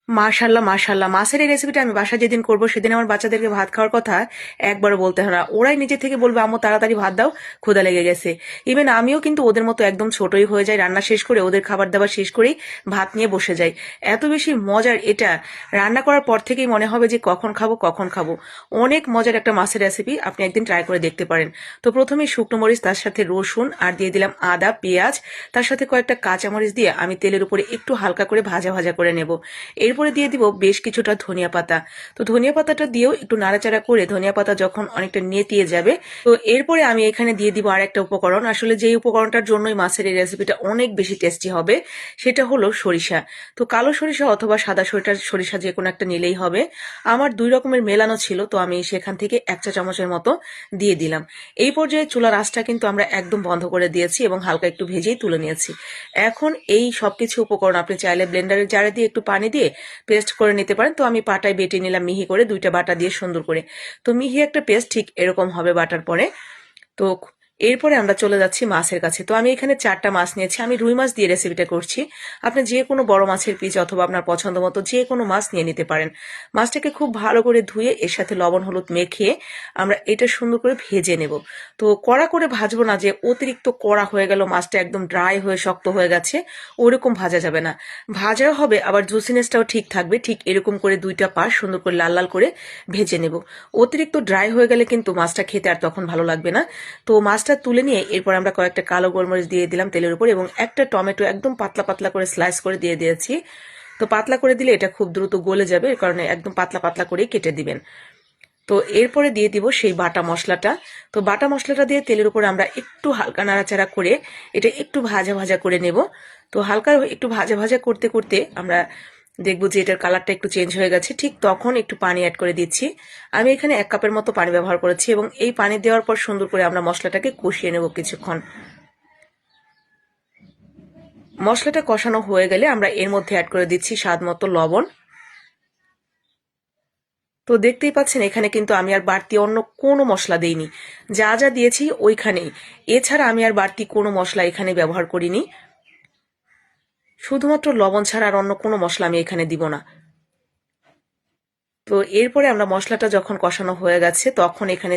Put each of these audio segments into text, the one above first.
মাশাল্লাহ মাশাল্লাহ, মাছের এই রেসিপিটা আমি বাসায় যেদিন করবো সেদিন আমার বাচ্চাদেরকে ভাত খাওয়ার কথা একবারও বলতে হয় না, ওরাই নিজে থেকে বলবে আম্মু তাড়াতাড়ি ভাত দাও, ক্ষুধা লেগে গেছে। ইভেন আমিও কিন্তু ওদের মতো একদম ছোটই হয়ে যাই, রান্না শেষ করে ওদের খাবার দাবার শেষ করেই ভাত নিয়ে বসে যাই। এত বেশি মজার এটা, রান্না করার পর থেকেই মনে হবে যে কখন খাবো কখন খাবো। অনেক মজার একটা মাছের রেসিপি, আপনি একদিন ট্রাই করে দেখতে পারেন। তো প্রথমে শুকনো মরিচ, তার সাথে রসুন আর দিয়ে দিলাম আদা পেঁয়াজ, তার সাথে কয়েকটা কাঁচামরিচ দিয়ে আমি তেলের উপরে একটু হালকা করে ভাজা ভাজা করে নেব। এরপরে দিয়ে দিব বেশ কিছুটা ধনিয়া পাতা। তো ধনিয়া পাতাটা দিয়েও একটু নাড়াচাড়া করে ধনিয়া পাতা যখন অনেকটা নেতিয়ে যাবে, তো এরপরে আমি এখানে দিয়ে দিব আর একটা উপকরণ, আসলে যে উপকরণটার জন্যই মাছের এই রেসিপিটা অনেক বেশি টেস্টি হবে, সেটা হলো সরিষা। তো কালো সরিষা অথবা সাদা সরিষা যে কোনো একটা নিলেই হবে। আমার 2 রকমের মেলানো ছিল, তো আমি সেখান থেকে 1 চা চামচের মতো দিয়ে দিলাম। এই পর্যায়ে চুলার আঁচটা কিন্তু আমরা একদম বন্ধ করে দিয়েছি এবং হালকা একটু ভেজেই তুলে নিয়েছি। এখন এই সবকিছু উপকরণ আপনি চাইলে ব্লেন্ডারের জারে দিয়ে একটু পানি দিয়ে পেস্ট করে নিতে পারেন। তো আমি পাটায় বেটে নিলাম মিহি করে, 2টা বাটা দিয়ে সুন্দর করে। তো মিহি একটা পেস্ট ঠিক এরকম হবে বাটার পরে। তো এরপরে আমরা চলে যাচ্ছি মাছের কাছে। তো আমি এখানে 4টা মাছ নিয়েছি, আমি রুই মাছ দিয়ে রেসিপিটা করছি। আপনি যে কোনো বড় মাছের পিস অথবা আপনার পছন্দ মতো যে কোনো মাছ নিয়ে নিতে পারেন। মাছটাকে খুব ভালো করে ধুয়ে এর সাথে লবণ হলুদ মেখে আমরা এটা সুন্দর করে ভেজে নেব। তো কড়া করে ভাজবো না, যে অতিরিক্ত কড়া হয়ে গেল, মাছটা একদম ড্রাই হয়ে শক্ত হয়ে গেছে, ওরকম ভাজা যাবে না। ভাজা হবে আবার জুসিনেসটাও ঠিক থাকবে, ঠিক এরকম করে 2টা পাশ সুন্দর করে লাল লাল করে ভেজে নেব। অতিরিক্ত ড্রাই হয়ে গেলে কিন্তু মাছটা খেতে আর তখন ভালো লাগবে না। তো মাছটা তুলে নিয়ে এরপর আমরা কয়েকটা কালো গোলমরিচ দিয়ে দিলাম তেলের উপর, এবং একটা টমেটো একদম পাতলা পাতলা করে স্লাইস করে দিয়ে দিয়েছি। তো পাতলা করে দিলে এটা খুব দ্রুত গলে যাবে, এর কারণে একদম পাতলা পাতলা করেই কেটে দিবেন। তো এরপরে দিয়ে দিব সেই বাটা মশলাটা। তো বাটা মশলাটা দিয়ে তেলের উপরে আমরা একটু হালকা নাড়াচাড়া করে এটা একটু ভাজা ভাজা করে নেব। তো হালকা একটু ভাজা ভাজা করতে করতে আমরা দেখবো যে এটার কালারটা একটু চেঞ্জ হয়ে গেছে, ঠিক তখন একটু পানি অ্যাড করে দিচ্ছি। আমি এখানে 1 কাপের মতো পানি ব্যবহার করেছি, এবং এই পানি দেওয়ার পর সুন্দর করে আমরা মশলাটাকে কষিয়ে নেব কিছুক্ষণ। মশলাটা কষানো হয়ে গেলে আমরা এর মধ্যে অ্যাড করে দিচ্ছি স্বাদ মতো লবণ। তো দেখতেই পাচ্ছেন এখানে কিন্তু আমি আর বাড়তি অন্য কোনো মশলা দেইনি, যা যা দিয়েছি ওইখানেই। এছাড়া আমি আর বাড়তি কোনো মশলা এখানে ব্যবহার করিনি, শুধুমাত্র লবণ ছাড়া আর অন্য কোনো মশলা আমি এখানে দিব না। তো এরপরে আমরা মশলাটা যখন কষানো হয়ে গেছে তখন এখানে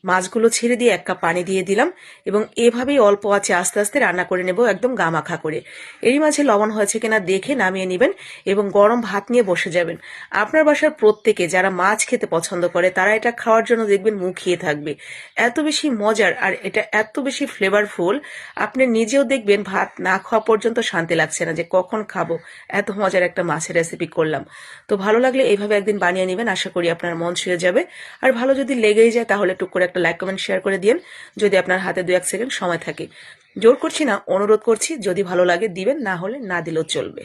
মাছগুলো ছেড়ে দিয়ে 1 কাপ পানি দিয়ে দিলাম, এবং এভাবেই অল্প আঁচে আস্তে আস্তে রান্না করে নেব একদম গামাখা করে। এরই মাঝে লবণ হয়েছে কিনা দেখে নামিয়ে নেবেন এবং গরম ভাত নিয়ে বসে যাবেন। আপনার বাসার প্রত্যেকে যারা মাছ খেতে পছন্দ করে তারা এটা খাওয়ার জন্য দেখবেন মুখিয়ে থাকবে। এত বেশি মজার আর এটা এত বেশি ফ্লেভারফুল, আপনি নিজেও দেখবেন ভাত না খাওয়া পর্যন্ত শান্তি লাগছে না যে কখন খাবো, এত মজার একটা মাছের রেসিপি করলাম। তো ভালো লাগলে এইভাবে একদিন বানিয়ে নেবেন, আশা করি আপনার মন ছুঁয়ে যাবে। আর ভালো যদি লেগেই যায় তাহলে টুক করে একটা লাইক কমেন্ট শেয়ার করে দিন, যদি আপনার হাতে 2-1 সেকেন্ড সময় থাকে। জোর করছি না, অনুরোধ করছি, যদি ভালো লাগে দিবেন, না হলে না দিলেও চলবে।